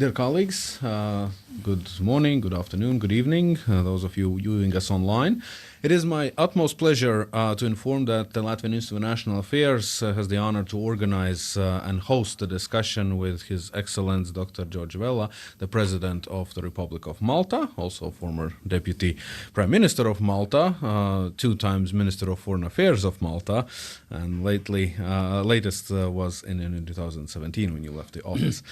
Dear colleagues, good morning, good afternoon, good evening, those of you viewing us online. It is my utmost pleasure to inform that the Latvian Institute of National Affairs has the honor to organize and host a discussion with His Excellence Dr. George Vella, the President of the Republic of Malta, also former Deputy Prime Minister of Malta, 2 times Minister of Foreign Affairs of Malta, and latest was in 2017 when you left the office.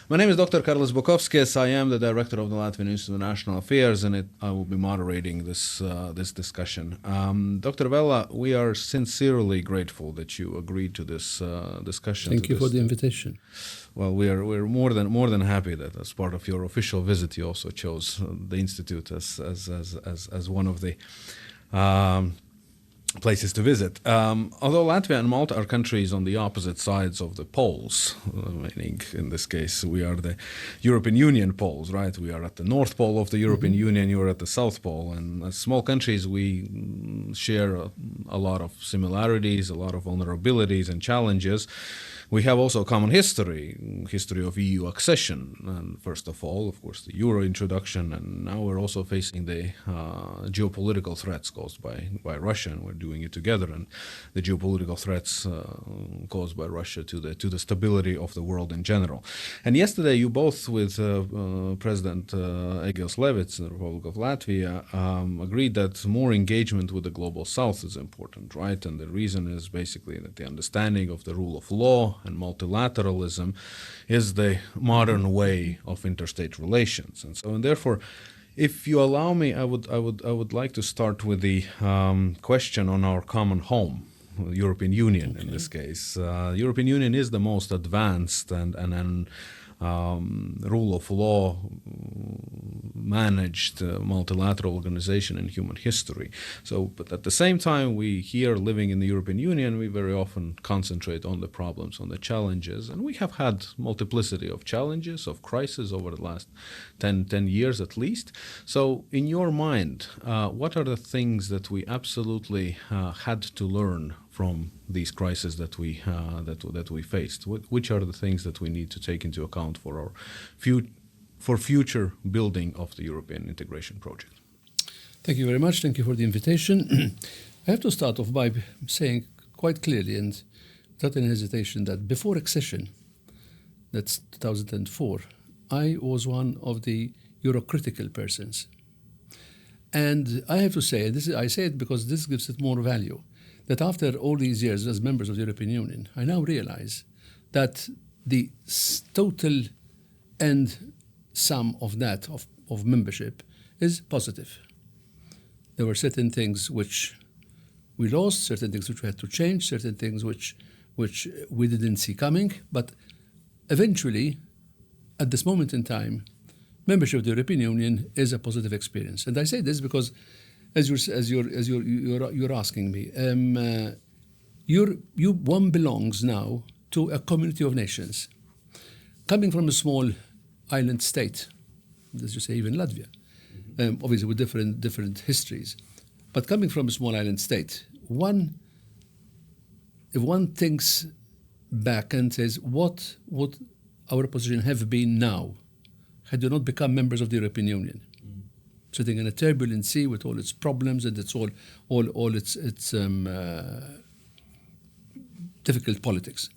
My name is Dr. Karlis Bukovskis. I am the Director of the Latvian Institute of National Affairs, and I will be moderating this discussion. Dr. Vella, we are sincerely grateful that you agreed to this discussion. Thank you for the invitation. Well, we're more than happy that as part of your official visit, you also chose the Institute as one of the places to visit. Although Latvia and Malta are countries on the opposite sides of the poles, meaning in this case we are the European Union poles, right? We are at the North Pole of the European Union, you are at the South Pole, and as small countries we share a lot of similarities, a lot of vulnerabilities and challenges. We have also a common history of EU accession, and first of all, of course, the Euro introduction, and now we're also facing the geopolitical threats caused by Russia, and we're doing it together, and the geopolitical threats caused by Russia to the stability of the world in general. And yesterday, you both with President Egils Levits in the Republic of Latvia agreed that more engagement with the global South is important, right? And the reason is basically that the understanding of the rule of law and multilateralism is the modern way of interstate relations, and therefore, if you allow me, I would like to start with the question on our common home, the European Union. Okay. In this case, European Union is the most advanced and rule of law managed multilateral organization in human history. So, but at the same time, we here living in the European Union, we very often concentrate on the problems, on the challenges, and we have had multiplicity of challenges, of crises over the last 10 years at least. So in your mind, what are the things that we absolutely had to learn from these crises that we faced? Which are the things that we need to take into account for our future building of the European integration project? Thank you very much. Thank you for the invitation. I have to start off by saying quite clearly and without any hesitation that before accession, that's 2004, I was one of the Eurocritical persons. And I have to say, I say it because this gives it more value, that after all these years as members of the European Union, I now realize that the total end sum of that, of membership, is positive. There were certain things which we lost, certain things which we had to change, certain things which we didn't see coming, but eventually, at this moment in time, membership of the European Union is a positive experience. And I say this because as you're asking me, one belongs now to a community of nations, coming from a small island state, as you say, even Latvia, obviously with different histories, but coming from a small island state, if one thinks back and says, what would our position have been now had we not become members of the European Union? Sitting in a turbulent sea with all its problems and its all its difficult politics.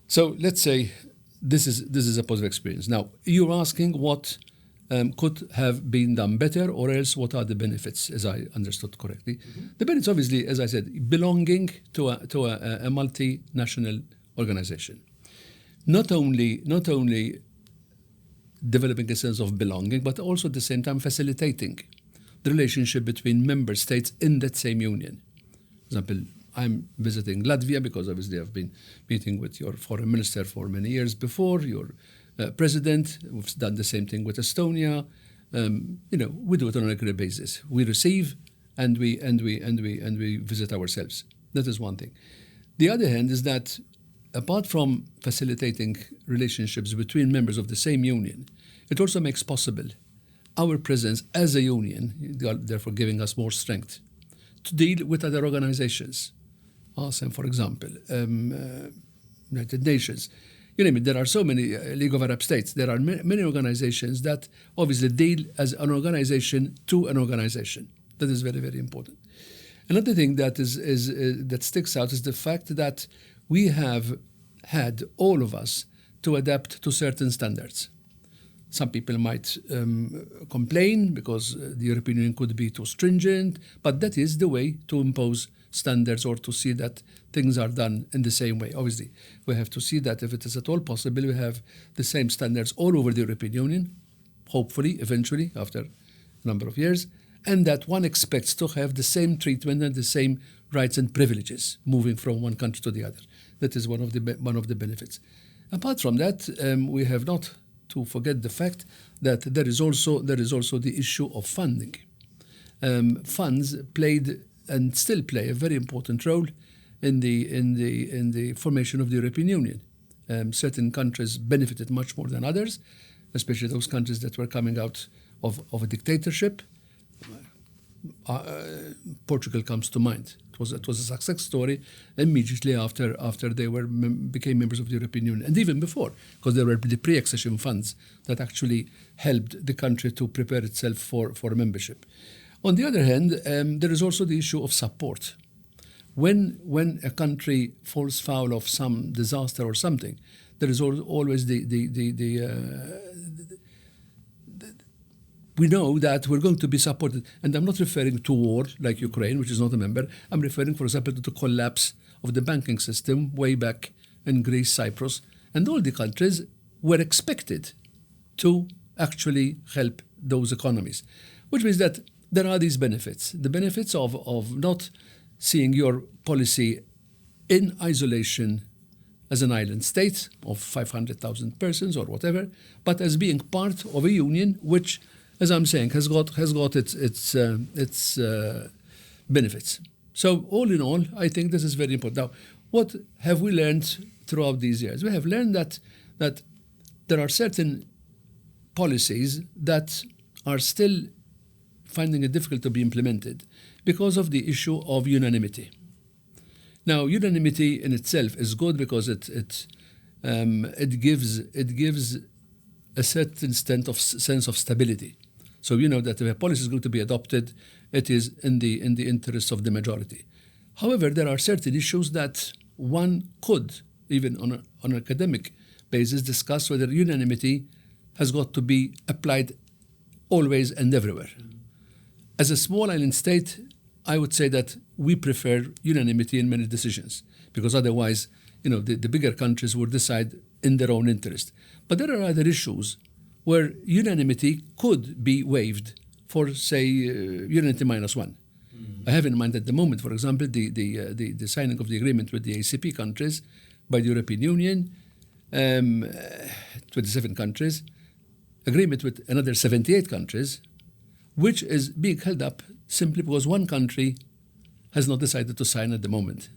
So let's say this is a positive experience. Now you're asking what could have been done better, or else what are the benefits, as I understood correctly. Mm-hmm. The benefits, obviously, as I said, belonging to a multinational organization. Not only developing a sense of belonging, but also at the same time facilitating the relationship between member states in that same union. For example, I'm visiting Latvia because obviously I've been meeting with your foreign minister for many years before, your president. We've done the same thing with Estonia. We do it on a regular basis. We receive and we visit ourselves. That is one thing. The other hand is that apart from facilitating relationships between members of the same union, it also makes possible our presence as a union, therefore giving us more strength to deal with other organizations. ASEAN, for example, United Nations. you name it, there are so many League of Arab States. There are many organizations that obviously deal as an organization to an organization. That is very, very important. Another thing that that sticks out is the fact that we have had, all of us, to adapt to certain standards. Some people might complain because the European Union could be too stringent, but that is the way to impose standards or to see that things are done in the same way. Obviously, we have to see that if it is at all possible, we have the same standards all over the European Union, hopefully, eventually, after a number of years, and that one expects to have the same treatment and the same rights and privileges moving from one country to the other. That is one of the benefits. Apart from that, we have not to forget the fact that there is also the issue of funding. Funds played and still play a very important role in the formation of the European Union. Certain countries benefited much more than others, especially those countries that were coming out of a dictatorship. Portugal comes to mind. It was a success story immediately after they became members of the European Union, and even before, because there were the pre-accession funds that actually helped the country to prepare itself for membership. On the other hand, there is also the issue of support. When a country falls foul of some disaster or something, there is always we know that we're going to be supported. And I'm not referring to war like Ukraine, which is not a member. I'm referring, for example, to the collapse of the banking system way back in Greece, Cyprus. And all the countries were expected to actually help those economies, which means that there are these benefits. The benefits of not seeing your policy in isolation as an island state of 500,000 persons or whatever, but as being part of a union which, as I'm saying, has got its benefits. So all in all, I think this is very important. Now, what have we learned throughout these years? We have learned that there are certain policies that are still finding it difficult to be implemented because of the issue of unanimity. Now, unanimity in itself is good because it gives a certain sense of stability. So you know that if a policy is going to be adopted, it is in the interests of the majority. However, there are certain issues that one could, even on an academic basis, discuss whether unanimity has got to be applied always and everywhere. As a small island state, I would say that we prefer unanimity in many decisions, because otherwise, the bigger countries would decide in their own interest. But there are other issues where unanimity could be waived for, say, unanimity -1. I have in mind at the moment, for example, the signing of the agreement with the ACP countries by the European Union, 27 countries, agreement with another 78 countries, which is being held up simply because one country has not decided to sign at the moment.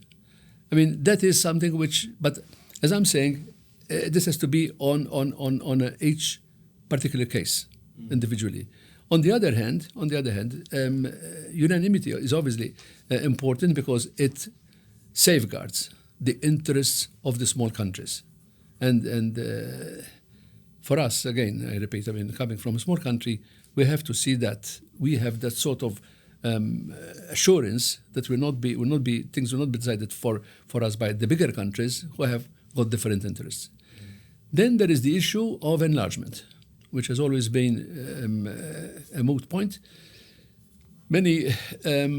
I mean, that is something which, but as I'm saying, this has to be on each particular case individually. On the other hand, unanimity is obviously important because it safeguards the interests of the small countries. And for us, again, I repeat, coming from a small country, we have to see that we have that sort of assurance that things will not be decided for us by the bigger countries who have got different interests. Then there is the issue of enlargement, which has always been a moot point. Many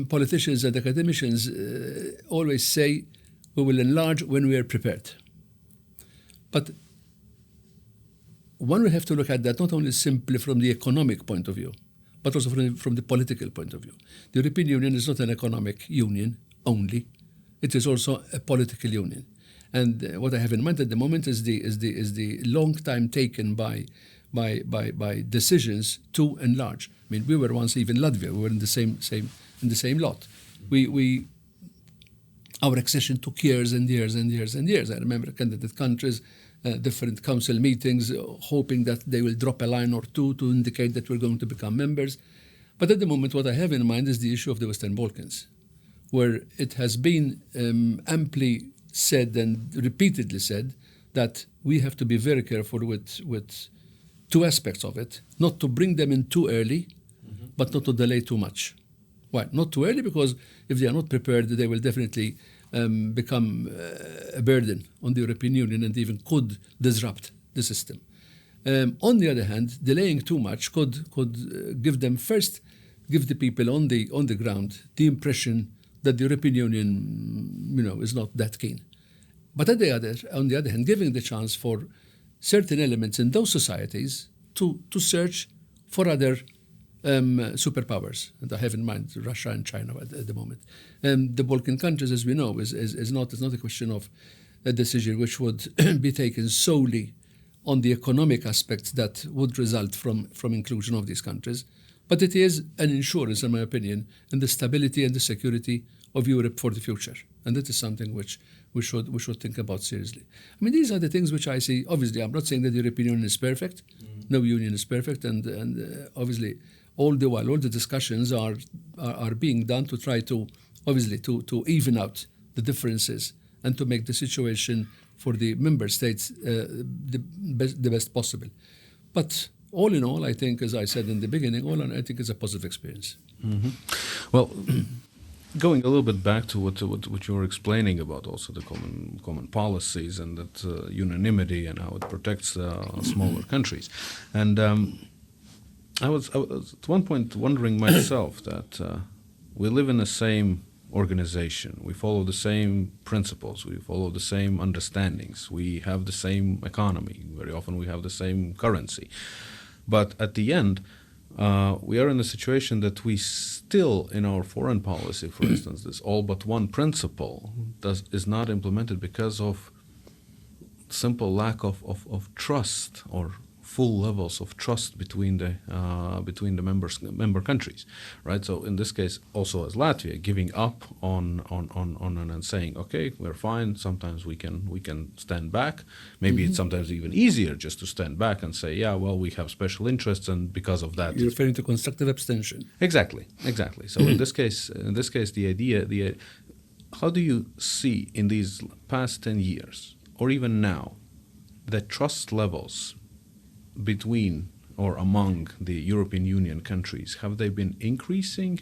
politicians and academicians always say we will enlarge when we are prepared. But one will have to look at that not only simply from the economic point of view, but also from the political point of view. The European Union is not an economic union only; it is also a political union. And what I have in mind at the moment is the long time taken by decisions to enlarge. I mean, we were once even Latvia; we were in the same lot. Our accession took years and years and years and years. I remember candidate countries, different council meetings, hoping that they will drop a line or two to indicate that we're going to become members. But at the moment, what I have in mind is the issue of the Western Balkans, where it has been amply said and repeatedly said that we have to be very careful with two aspects of it, not to bring them in too early, but not to delay too much. Why? Not too early, because if they are not prepared, they will definitely become a burden on the European Union and even could disrupt the system. On the other hand, delaying too much could give the people on the ground the impression that the European Union, is not that keen. But on the other hand, giving the chance for certain elements in those societies to search for other superpowers, and I have in mind Russia and China at the moment. The Balkan countries, as we know, is not a question of a decision which would be taken solely on the economic aspects that would result from inclusion of these countries, but it is an insurance, in my opinion, in the stability and the security of Europe for the future, and that is something which we should think about seriously. I mean, these are the things which I see. Obviously, I'm not saying that the European Union is perfect. No union is perfect, and obviously, all the discussions are being done to try to obviously to even out the differences and to make the situation for the member states the best possible. But all in all, I think, as I said in the beginning, I think it's a positive experience. Mm-hmm. Well, going a little bit back to what you were explaining about also the common policies and that unanimity and how it protects smaller countries, and I was at one point wondering myself that we live in the same organization, we follow the same principles, we follow the same understandings, we have the same economy, very often we have the same currency, but at the end we are in a situation that we still, in our foreign policy, for instance, this all but one principle is not implemented because of simple lack of trust or full levels of trust between the member countries, right? So in this case, also as Latvia, giving up on and saying, okay, we're fine. Sometimes we can stand back. Maybe it's sometimes even easier just to stand back and say, yeah, well, we have special interests, and because of that, you're referring to constructive abstention. Exactly. So in this case, the idea, how do you see in these past 10 years, or even now, the trust levels between or among the European Union countries, have they been increasing,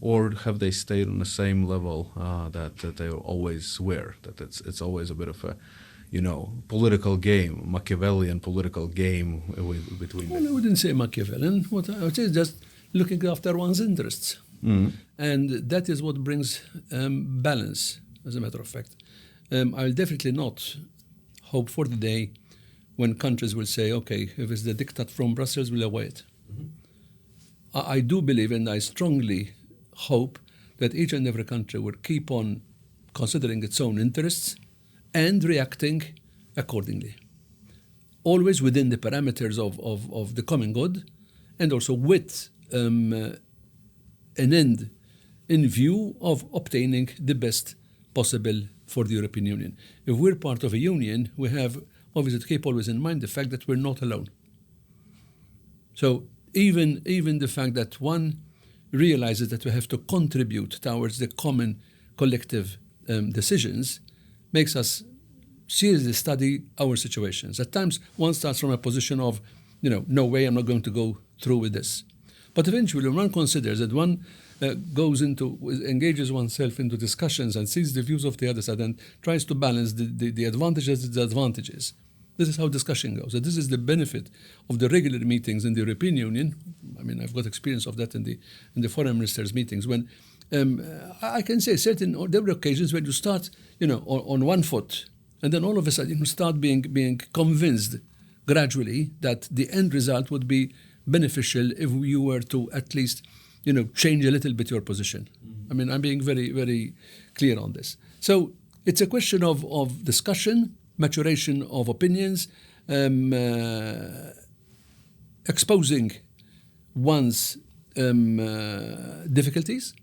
or have they stayed on the same level that they always were? That it's always a bit of a, political game, Machiavellian political game between them. Well, I wouldn't say Machiavellian. What I would say is just looking after one's interests, and that is what brings balance. As a matter of fact, I'll definitely not hope for the day when countries will say, okay, if it's the diktat from Brussels, we'll await it. I do believe, and I strongly hope, that each and every country will keep on considering its own interests and reacting accordingly. Always within the parameters of the common good, and also with an end in view of obtaining the best possible for the European Union. If we're part of a union, we have obviously to keep always in mind the fact that we're not alone. So even the fact that one realizes that we have to contribute towards the common collective decisions makes us seriously study our situations. At times one starts from a position of, no way, I'm not going to go through with this. But eventually one considers that one engages oneself into discussions and sees the views of the other side and tries to balance the advantages and disadvantages. This is how discussion goes. So this is the benefit of the regular meetings in the European Union. I mean, I've got experience of that in the foreign ministers' meetings. When I can say there were occasions when you start, on one foot, and then all of a sudden you start being convinced gradually that the end result would be beneficial if you were to at least, change a little bit your position. I mean, I'm being very, very clear on this. So it's a question of discussion, maturation of opinions, exposing one's difficulties,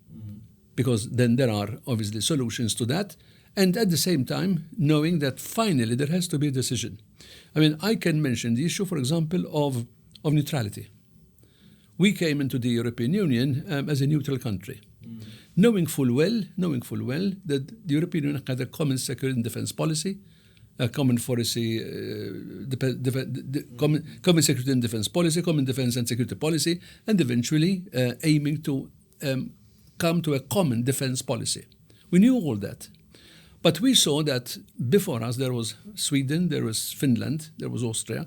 because then there are obviously solutions to that, and at the same time knowing that finally there has to be a decision. I mean, I can mention the issue, for example, of neutrality. We came into the European Union as a neutral country, knowing full well that the European Union had a common security and defense policy, common policy, common security and defense policy, common defense and security policy, and eventually aiming to come to a common defense policy. We knew all that. But we saw that before us there was Sweden, there was Finland, there was Austria,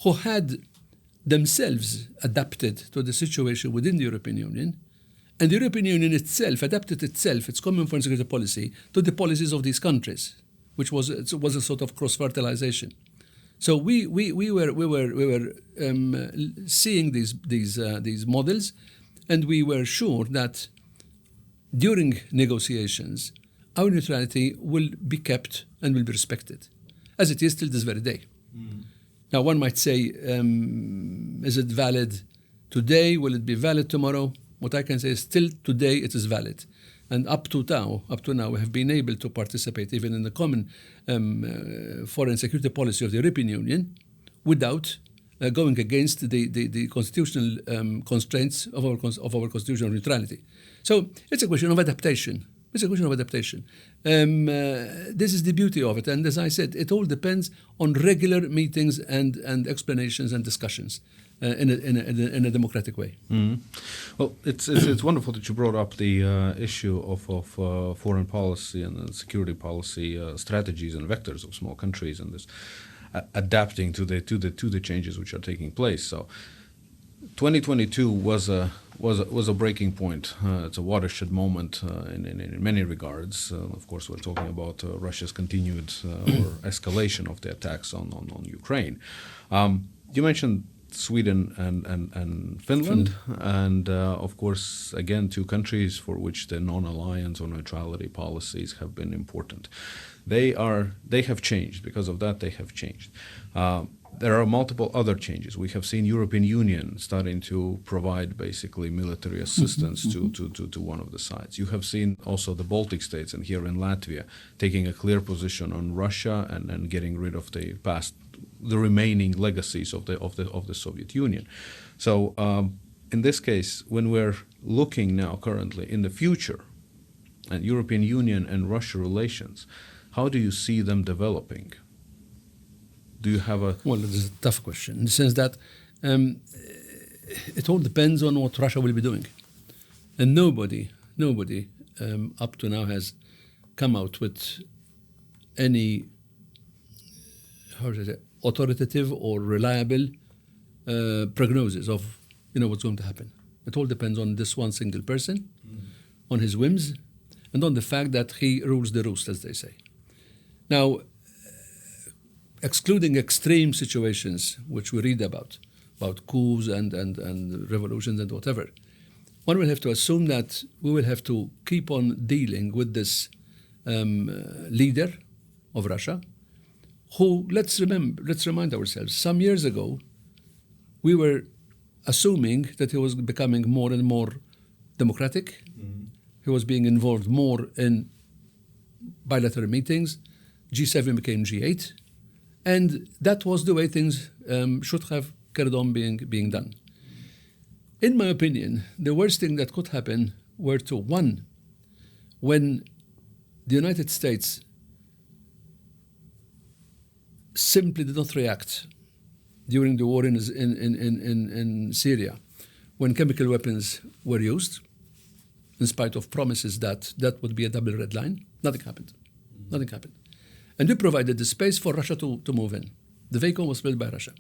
who had themselves adapted to the situation within the European Union, and the European Union itself adapted itself, its common foreign security policy, to the policies of these countries, which was a sort of cross-fertilization. So we were seeing these models, and we were sure that during negotiations, our neutrality will be kept and will be respected, as it is till this very day. Mm. Now, one might say, is it valid today? Will it be valid tomorrow? What I can say is still today it is valid. And up to now, we have been able to participate even in the common foreign security policy of the European Union without going against the constitutional constraints of our constitutional neutrality. So it's a question of adaptation. This is the beauty of it. And as I said, it all depends on regular meetings and explanations and discussions in a democratic way. Mm-hmm. Well, it's wonderful that you brought up the issue of foreign policy and security policy strategies and vectors of small countries and this adapting to the changes which are taking place. So 2022 was a breaking point. It's a watershed moment in many regards. Of course, we're talking about Russia's continued or escalation of the attacks on Ukraine. You mentioned Sweden and Finland, and of course, again, two countries for which the non-alliance or neutrality policies have been important. They have changed. Because of that, they have changed. There are multiple other changes. We have seen European Union starting to provide basically military assistance to one of the sides. You have seen also the Baltic states and here in Latvia taking a clear position on Russia and getting rid of the remaining legacies of the Soviet Union. So in this case, when we're looking now currently in the future at European Union and Russia relations, how do you see them developing? Do you have a... Well, this is a tough question in the sense that it all depends on what Russia will be doing. And nobody up to now has come out with any, authoritative or reliable prognosis of what's going to happen. It all depends on this one single person, on his whims, and on the fact that he rules the roost, as they say. Now, excluding extreme situations which we read about coups and revolutions and whatever, one will have to assume that we will have to keep on dealing with this leader of Russia, who, let's remind ourselves, some years ago, we were assuming that he was becoming more and more democratic. Mm-hmm. He was being involved more in bilateral meetings. G7 became G8. And that was the way things should have carried on being done. In my opinion, the worst thing that could happen were to, one, when the United States simply did not react during the war in Syria, when chemical weapons were used, in spite of promises that would be a double red line, nothing happened. Nothing happened. And we provided the space for Russia to move in. The vacuum was filled by Russia.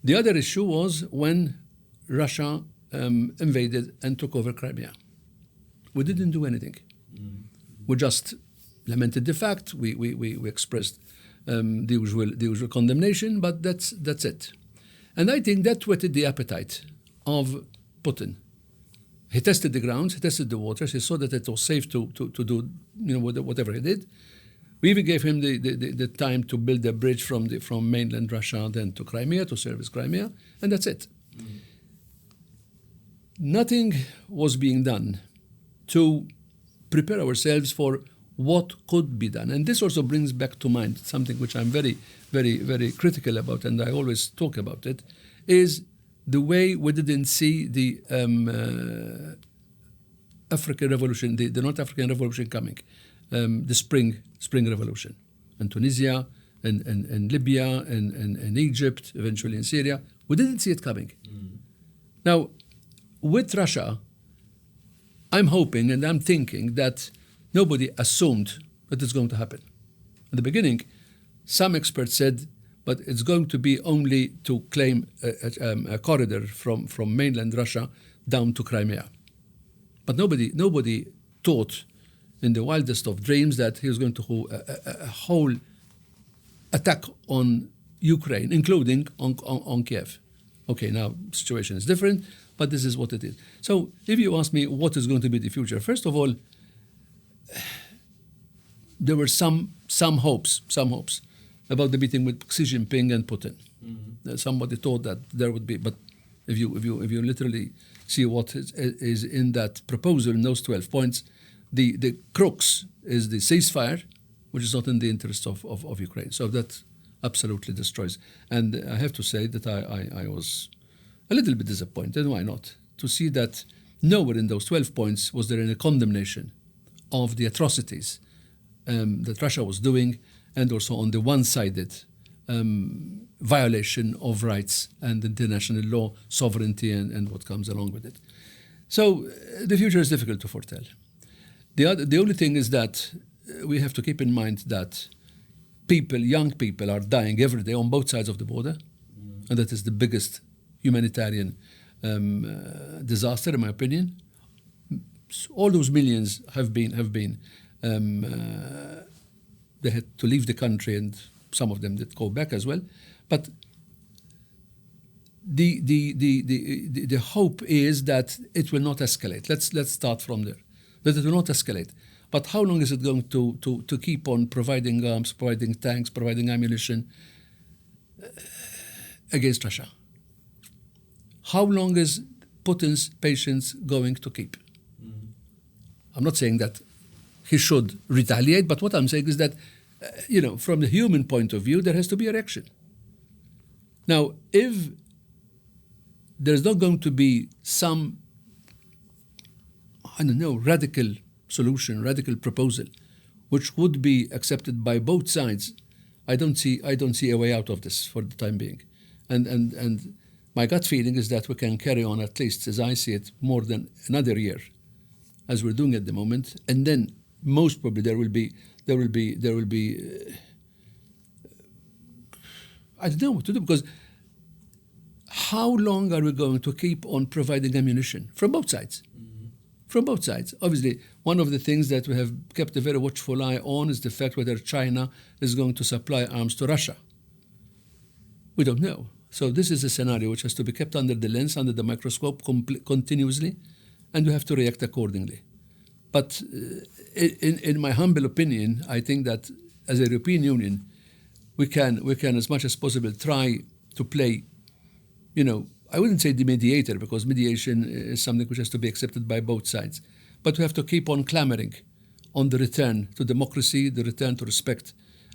The other issue was when Russia invaded and took over Crimea. We didn't do anything. Mm-hmm. We just lamented the fact. We expressed the usual condemnation, but that's it. And I think that whetted the appetite of Putin. He tested the grounds, he tested the waters, he saw that it was safe to do whatever he did. We even gave him the time to build a bridge from mainland Russia then to Crimea, to service Crimea, and that's it. Mm-hmm. Nothing was being done to prepare ourselves for what could be done. And this also brings back to mind something which I'm very, very, very critical about, and I always talk about it, is the way we didn't see the African Revolution, the North African Revolution coming. The spring revolution. and Tunisia and Libya and Egypt, eventually in Syria. We didn't see it coming. Now, with Russia, I'm hoping and I'm thinking that nobody assumed that it's going to happen. At the beginning, some experts said, but it's going to be only to claim a corridor from mainland Russia down to Crimea. But nobody thought in the wildest of dreams that he was going to hold a whole attack on Ukraine, including on Kiev. Okay, now the situation is different, but this is what it is. So if you ask me what is going to be the future, first of all, there were some hopes about the meeting with Xi Jinping and Putin. Somebody thought that there would be, but if you literally see what is in that proposal, in those 12 points, the crux is the ceasefire, which is not in the interest of Ukraine. So that absolutely destroys. And I have to say that I was a little bit disappointed, why not, to see that nowhere in those 12 points was there any condemnation of the atrocities that Russia was doing, and also on the one-sided violation of rights and international law, sovereignty, and what comes along with it. So the future is difficult to foretell. The only thing is that we have to keep in mind that young people are dying every day on both sides of the border, and that is the biggest humanitarian disaster, in my opinion. All those millions have been they had to leave the country, and some of them did go back as well. But the hope is that it will not escalate. Let's start from there. That it will not escalate. But how long is it going to keep on providing arms, providing tanks, providing ammunition against Russia? How long is Putin's patience going to keep? I'm not saying that he should retaliate, but what I'm saying is that, from the human point of view, there has to be a reaction. Now, if there's not going to be some, radical solution, radical proposal, which would be accepted by both sides, I don't see a way out of this for the time being. And my gut feeling is that we can carry on, at least as I see it, more than another year, as we're doing at the moment, and then most probably there will be I don't know what to do, because how long are we going to keep on providing ammunition from both sides? From both sides. Obviously, one of the things that we have kept a very watchful eye on is the fact whether China is going to supply arms to Russia. We don't know. So this is a scenario which has to be kept under the lens, under the microscope continuously, and we have to react accordingly. But in my humble opinion, I think that as a European Union, we can as much as possible try to play, I wouldn't say the mediator, because mediation is something which has to be accepted by both sides. But we have to keep on clamoring on the return to democracy, the return to respect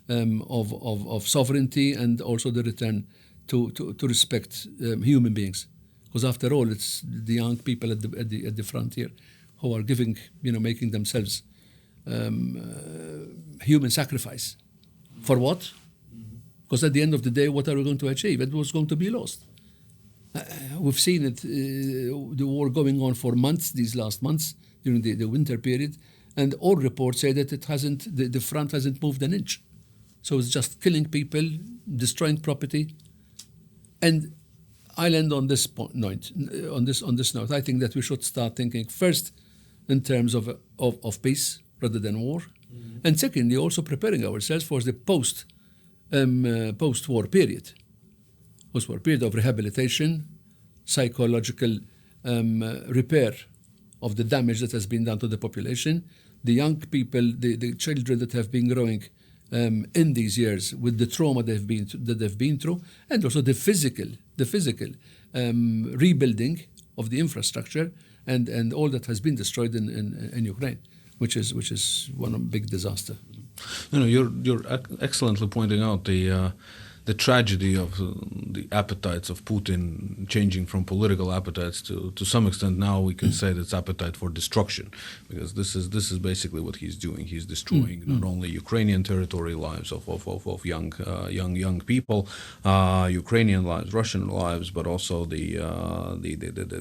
of sovereignty, and also the return to respect human beings. Because after all, it's the young people at the frontier who are giving, making themselves human sacrifice. For what? Because at the end of the day, what are we going to achieve? It was going to be lost. We've seen it, the war going on for months, these last months, during the winter period, and all reports say that the front hasn't moved an inch. So it's just killing people, destroying property. And I'll end on this point, on this note. I think that we should start thinking first in terms of peace rather than war, and secondly, also preparing ourselves for the post-war period. Post-war period of rehabilitation, psychological repair of the damage that has been done to the population, the young people, the children that have been growing in these years with the trauma that they've been through, and also the physical rebuilding of the infrastructure and all that has been destroyed in Ukraine, which is one big disaster. You're excellently pointing out the tragedy of the appetites of Putin changing from political appetites to some extent now we can say that's appetite for destruction, because this is basically what he's doing. He's destroying not only Ukrainian territory, lives of young people, Ukrainian lives, Russian lives, but also the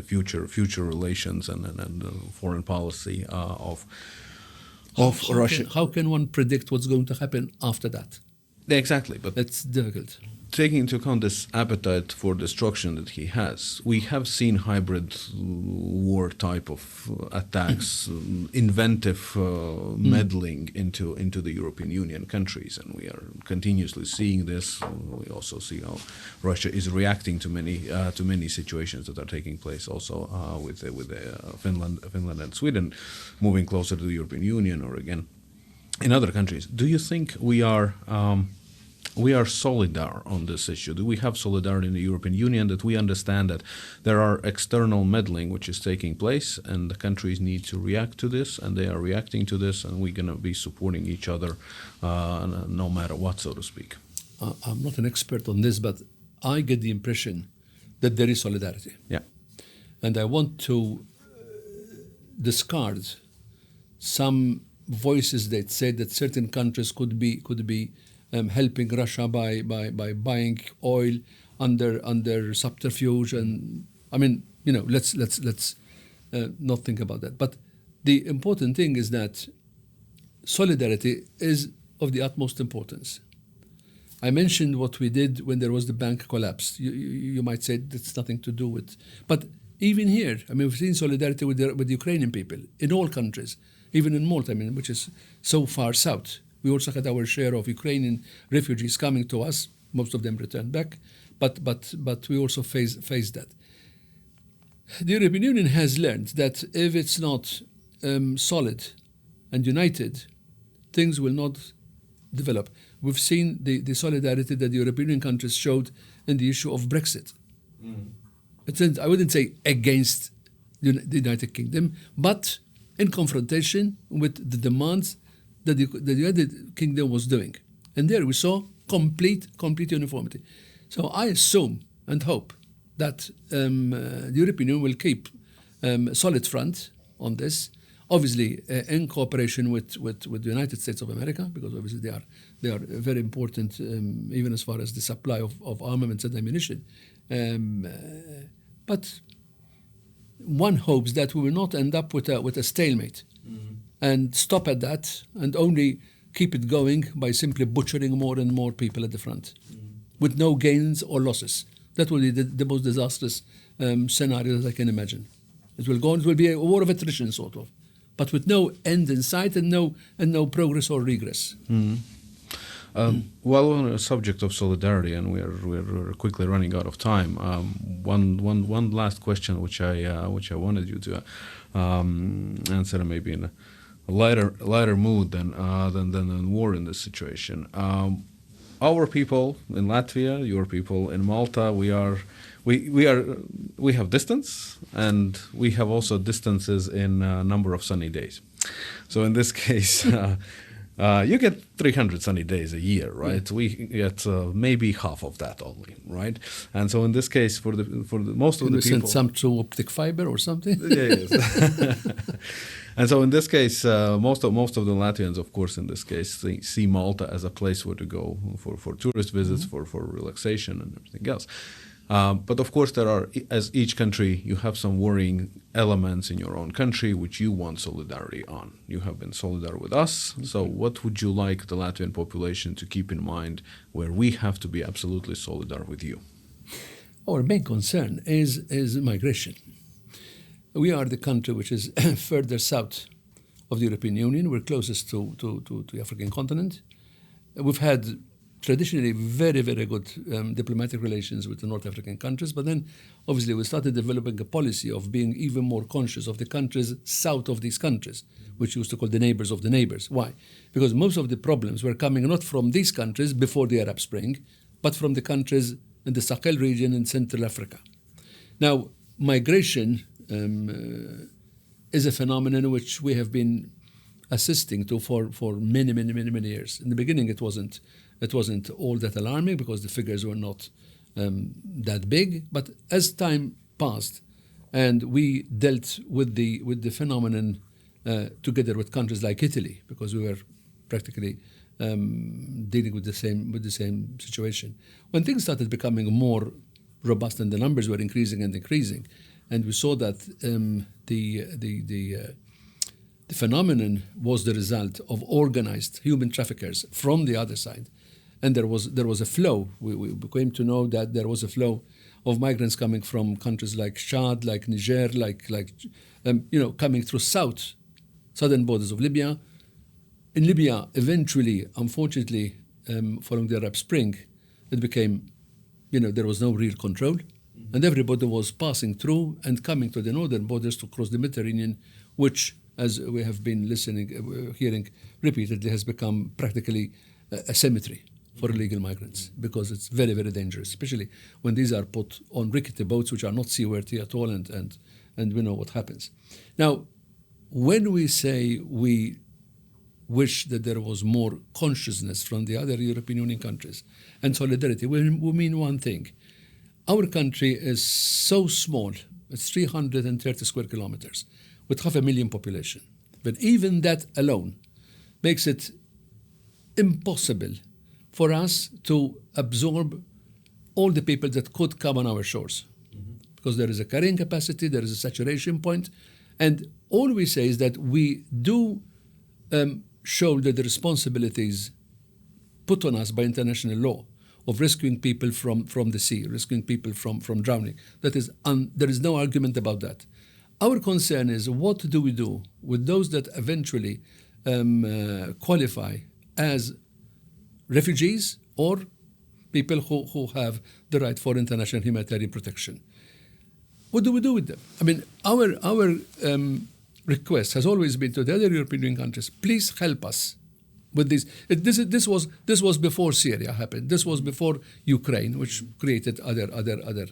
future relations and foreign policy of Russia. How can one predict what's going to happen after that? Exactly, but That's difficult. taking into account this appetite for destruction that he has, we have seen hybrid war type of attacks, inventive meddling into the European Union countries, and we are continuously seeing this. We also see how Russia is reacting to many situations that are taking place. Also with Finland and Sweden moving closer to the European Union, or again in other countries. Do you think we are solidar on this issue? Do we have solidarity in the European Union, that we understand that there are external meddling which is taking place and the countries need to react to this, and they are reacting to this, and we're going to be supporting each other no matter what, so to speak? I'm not an expert on this, but I get the impression that there is solidarity. Yeah. And I want to discard some voices that say that certain countries could be helping Russia by buying oil under subterfuge, and I mean, let's not think about that. But the important thing is that solidarity is of the utmost importance. I mentioned what we did when there was the bank collapse. You might say that's nothing to do with, but even here, I mean, we've seen solidarity with the Ukrainian people in all countries, even in Malta, I mean, which is so far south. We also had our share of Ukrainian refugees coming to us. Most of them returned back, but we also faced that. The European Union has learned that if it's not solid and united, things will not develop. We've seen the solidarity that the European Union countries showed in the issue of Brexit. I wouldn't say against the United Kingdom, but in confrontation with the demands that the United Kingdom was doing. And there we saw complete uniformity. So I assume and hope that the European Union will keep a solid front on this, obviously in cooperation with the United States of America, because obviously they are very important even as far as the supply of armaments and ammunition. But one hopes that we will not end up with a stalemate and stop at that and only keep it going by simply butchering more and more people at the front with no gains or losses. That will be the most disastrous scenario that I can imagine. It will be a war of attrition, sort of, but with no end in sight and no progress or regress. Well, on the subject of solidarity, and we're quickly running out of time. One last question, which I wanted you to answer, maybe in a lighter mood than war in this situation. Our people in Latvia, your people in Malta, we have distance, and we have also distances in a number of sunny days. So in this case. You get 300 sunny days a year, right? We get maybe half of that only, right? And so in this case, for the most of the people, send some through optic fiber or something. Yes. And so in this case, most of the Latvians, of course, in this case, see Malta as a place where to go for tourist visits, for relaxation and everything else. But of course, there are, as each country, you have some worrying elements in your own country which you want solidarity on. You have been solidar with us. So what would you like the Latvian population to keep in mind where we have to be absolutely solidar with you? Our main concern is migration. We are the country which is further south of the European Union. We're closest to the African continent. We've had traditionally very, very good diplomatic relations with the North African countries, but then obviously we started developing a policy of being even more conscious of the countries south of these countries, which we used to call the neighbors of the neighbors. Why? Because most of the problems were coming not from these countries before the Arab Spring, but from the countries in the Sahel region in Central Africa. Now, migration is a phenomenon which we have been assisting to for many years. In the beginning, it wasn't It wasn't all that alarming because the figures were not that big. But as time passed and we dealt with the phenomenon together with countries like Italy, because we were practically dealing with the same situation. When things started becoming more robust and the numbers were increasing, and we saw that the phenomenon was the result of organized human traffickers from the other side, and there was a flow. We came to know that there was a flow of migrants coming from countries like Chad, like Niger, coming through southern borders of Libya. In Libya, eventually, unfortunately, following the Arab Spring, it became, there was no real control, and everybody was passing through and coming to the northern borders to cross the Mediterranean, which, as we have been hearing repeatedly, has become practically a cemetery for illegal migrants, because it's very, very dangerous, especially when these are put on rickety boats which are not seaworthy at all, and we know what happens. Now, when we say we wish that there was more consciousness from the other European Union countries and solidarity, we mean one thing. Our country is so small, it's 330 square kilometers, with 500,000 population. But even that alone makes it impossible for us to absorb all the people that could come on our shores. Because there is a carrying capacity, there is a saturation point, and all we say is that we do shoulder the responsibilities put on us by international law of rescuing people from the sea, rescuing people from drowning. That is, there is no argument about that. Our concern is, what do we do with those that eventually qualify as refugees or people who have the right for international humanitarian protection? What do we do with them? I mean, our request has always been to the other European Union countries, please help us with this. This was before Syria happened. This was before Ukraine, which created other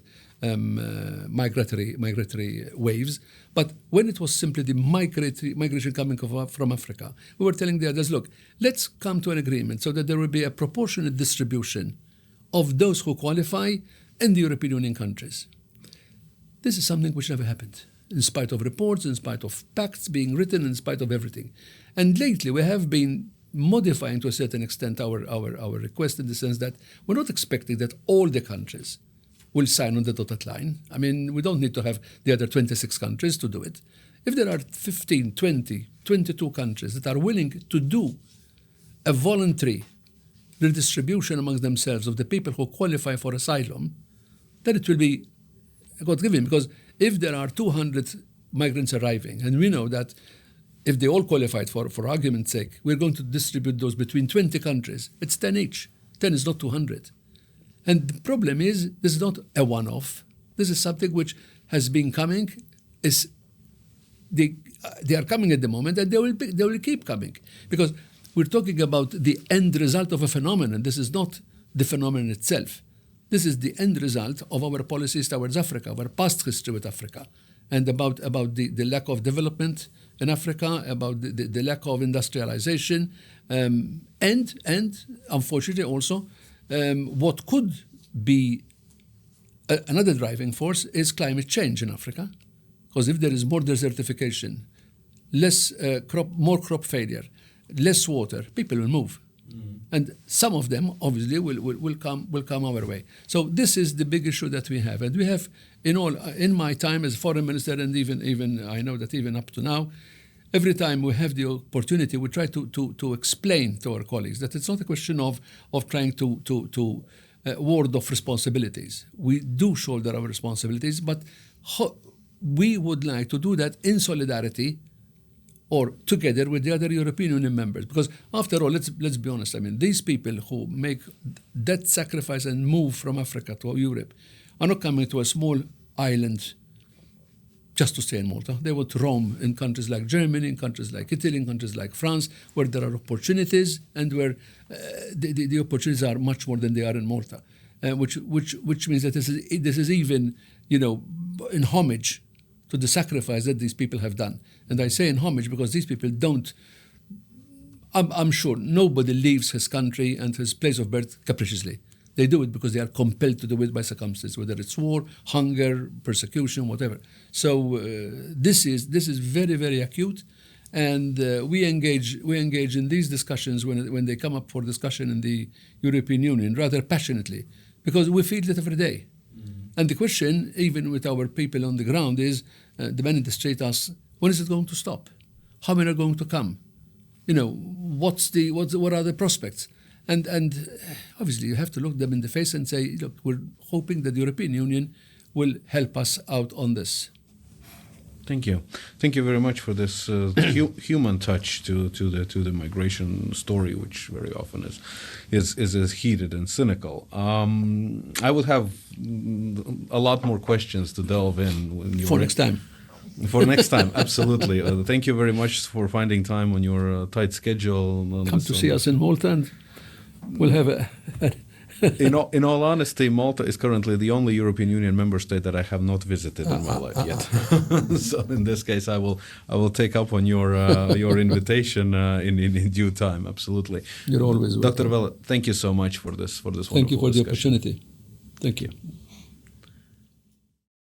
migratory waves. But when it was simply the migration coming from Africa, we were telling the others, look, let's come to an agreement so that there will be a proportionate distribution of those who qualify in the European Union countries. This is something which never happened, in spite of reports, in spite of pacts being written, in spite of everything. And lately we have been modifying to a certain extent our request, in the sense that we're not expecting that all the countries will sign on the dotted line. I mean, we don't need to have the other 26 countries to do it. If there are 15, 20, 22 countries that are willing to do a voluntary redistribution amongst themselves of the people who qualify for asylum, then it will be God-given. Because if there are 200 migrants arriving, and we know that if they all qualified, for argument's sake, we're going to distribute those between 20 countries, it's 10 each. 10 is not 200. And the problem is, this is not a one-off. This is something which has been coming. They are coming at the moment, and they will keep coming. Because we're talking about the end result of a phenomenon. This is not the phenomenon itself. This is the end result of our policies towards Africa, our past history with Africa, and about the lack of development in Africa, about the lack of industrialization, and unfortunately also what could be another driving force is climate change in Africa. Because if there is more desertification, more crop failure, less water, people will move. And some of them obviously will come our way. So this is the big issue that we have. And we have, in my time as foreign minister, and even I know that even up to now, every time we have the opportunity, we try to explain to our colleagues that it's not a question of trying to ward off responsibilities. We do shoulder our responsibilities, but we would like to do that in solidarity or together with the other European Union members. Because after all, let's be honest, I mean, these people who make that sacrifice and move from Africa to Europe are not coming to a small island just to stay in Malta. They would roam in countries like Germany, in countries like Italy, in countries like France, where there are opportunities and where the opportunities are much more than they are in Malta, which means that this is even, in homage to the sacrifice that these people have done. And I say in homage because these people don't I'm sure nobody leaves his country and his place of birth capriciously. They do it because they are compelled to do it by circumstances, whether it's war, hunger, persecution, whatever. So this is very, very acute, and we engage in these discussions when they come up for discussion in the European Union rather passionately, because we feel it every day. And the question, even with our people on the ground, is the man in the street asks, when is it going to stop? How many are going to come? What are the prospects? And obviously you have to look them in the face and say, look, we're hoping that the European Union will help us out on this. Thank you very much for this human touch to the migration story, which very often is heated and cynical. I would have a lot more questions to delve in when for next time. For next time, absolutely. Thank you very much for finding time on your tight schedule. Come to see us in Malta, and we'll have a. In all honesty, Malta is currently the only European Union member state that I have not visited in my life yet. So in this case, I will take up on your invitation in due time. Absolutely. You're always welcome. Dr. Vella, thank you so much for this wonderful Thank you for discussion. the opportunity. Thank you.